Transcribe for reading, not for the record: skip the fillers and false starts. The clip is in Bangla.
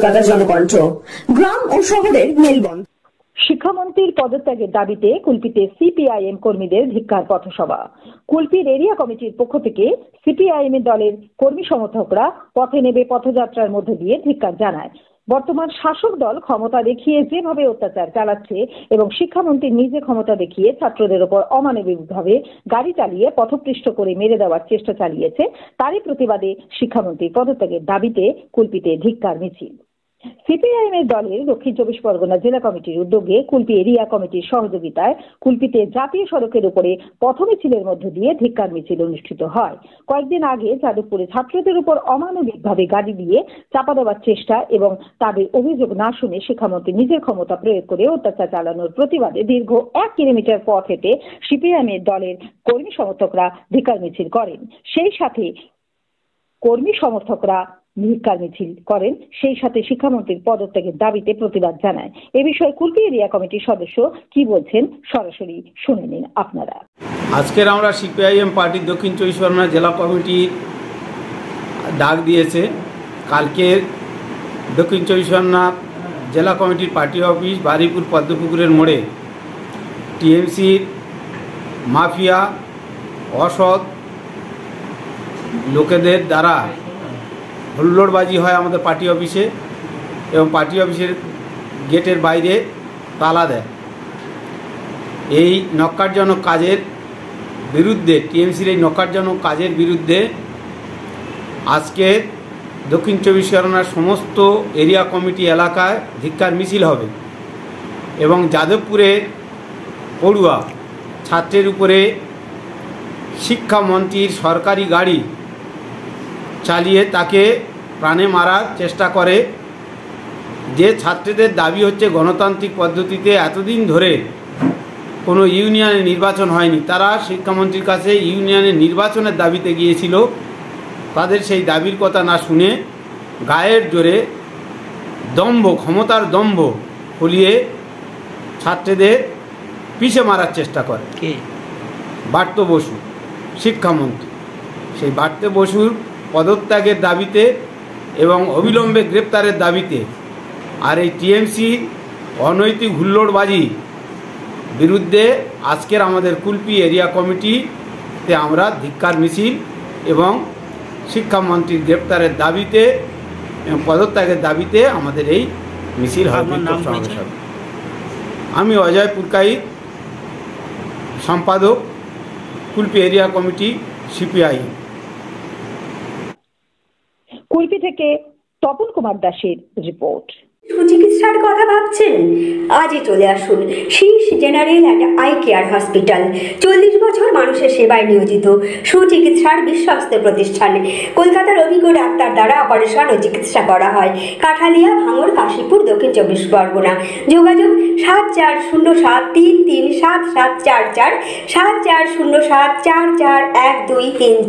কলকাতা জনকণ্ঠ। গ্রাম ও শহরের মেলবন্ধন। শিক্ষামন্ত্রীর পদত্যাগের দাবিতে কুলপিতে সিপিআইএম কর্মীদের ধিক্কার পথসভা। কুলপির এরিয়া কমিটির পক্ষ থেকে সিপিআইএম দলের কর্মী সমর্থকরা পথে নেমে পথযাত্রার মধ্য দিয়ে ধিক্কার জানায়। বর্তমান শাসক দল ক্ষমতা দেখিয়ে যেভাবে অত্যাচার চালাচ্ছে এবং শিক্ষামন্ত্রী নিজে ক্ষমতা দেখিয়ে ছাত্রদের উপর অমানবিকভাবে গাড়ি চালিয়ে পথপৃষ্ঠ করে মেরে দেওয়ার চেষ্টা চালিয়েছে, তারই প্রতিবাদে শিক্ষামন্ত্রীর পদত্যাগের দাবিতে কুলপিতে ধিক্কার মিছিল। সিপিআইএম এর দলের দক্ষিণ 24 পরগনা জেলা কমিটির উদ্যোগে কুলপি এরিয়া কমিটির সহযোগিতায় কুলপিতে জাতীয় সড়কের উপরে পথ মিছিলের মধ্য দিয়ে ধিক্কার মিছিল অনুষ্ঠিত হয়। কয়েকদিন আগে যাদবপুরে ছাত্রদের উপর অমানবিকভাবে গাড়ি দিয়ে চাপা দেওয়ার চেষ্টা এবং তাদের অভিযোগ না শুনে শিক্ষামন্ত্রী নিজের ক্ষমতা প্রয়োগ করে অত্যাচার চালানোর প্রতিবাদে দীর্ঘ 1 কিলোমিটার পথ হেঁটে সিপিআইএম এর দলের কর্মী সমর্থকরা ধিক্কার মিছিল করেন। সেই সাথে কর্মী সমর্থকরা ধিক্কার মিছিল করেন, সেই সাথে শিক্ষামন্ত্রীর পদত্যাগের দাবিতে প্রতিবাদ জানায়। এ বিষয়ে কুলপি এরিয়া কমিটির সদস্য কি বলছেন সরাসরি শুনে নিন আপনারা। আজকের আমরা সিপিআইএম পার্টির দক্ষিণ 24 পরগনা জেলা কমিটি ডাক দিয়েছে। কালকে দক্ষিণ 24 পরগনা জেলা কমিটির পার্টি অফিস বারুইপুর পদ্মপুকুরের মোড়ে টিএমসির মাফিয়া অসৎ লোকেদের দ্বারা হুল্লোড়বাজি হয় আমাদের পার্টি অফিসে এবং পার্টি অফিসের গেটের বাইরে তালা দেয়। এই নক্কারজনক কাজের বিরুদ্ধে, টিএমসির এই নক্কারজনক কাজের বিরুদ্ধে আজকে দক্ষিণ 24 পরগনার সমস্ত এরিয়া কমিটি এলাকায় ধিক্কার মিছিল হবে এবং যাদবপুরে পড়ুয়া ছাত্রের উপরে শিক্ষামন্ত্রীর সরকারি গাড়ি চালিয়ে তাকে প্রাণে মারার চেষ্টা করে। যে ছাত্রদের দাবি হচ্ছে গণতান্ত্রিক পদ্ধতিতে এতদিন ধরে কোনো ইউনিয়নের নির্বাচন হয়নি, তারা শিক্ষামন্ত্রীর কাছে ইউনিয়নের নির্বাচনের দাবিতে গিয়েছিল। তাদের সেই দাবির কথা না শুনে গায়ের জোরে দম্ভ, ক্ষমতার দম্ভ ফলিয়ে ছাত্রদের পিষে মারার চেষ্টা করে ব্রাত্য বসু শিক্ষামন্ত্রী। সেই ব্রাত্য বসুর পদত্যাগের দাবিতে এবং অবিলম্বে গ্রেপ্তারের দাবিতে আর এই টিএমসি অনৈতিক হুল্লোড়বাজি বিরুদ্ধে আজকের আমাদের কুলপি এরিয়া কমিটিতে আমরা ধিক্কার মিছিল এবং শিক্ষামন্ত্রীর গ্রেপ্তারের দাবিতে এবং পদত্যাগের দাবিতে আমাদের এই মিছিল হবে। আমি অজয় পুরকাইত, সম্পাদক, Kulpi area committee, CPI. Kulpi থেকে তপন কুমার দাসের রিপোর্ট। সুচিকিৎসার কথা ভাবছেন? আজই চলে আসুন শীর্ষ general and eye care hospital. 40 বছর মানুষের সেবায় নিয়োজিত সুচিকিৎসার বিশ্বস্ত প্রতিষ্ঠান। কলকাতার অভিজ্ঞ ডাক্তার দ্বারা অপারেশন ও চিকিৎসা করা হয়। কাঠালিয়া, ভাঙড়, কাশীপুর, দক্ষিণ 24 পরগনা। যোগাযোগ 7407337744, 7407441234।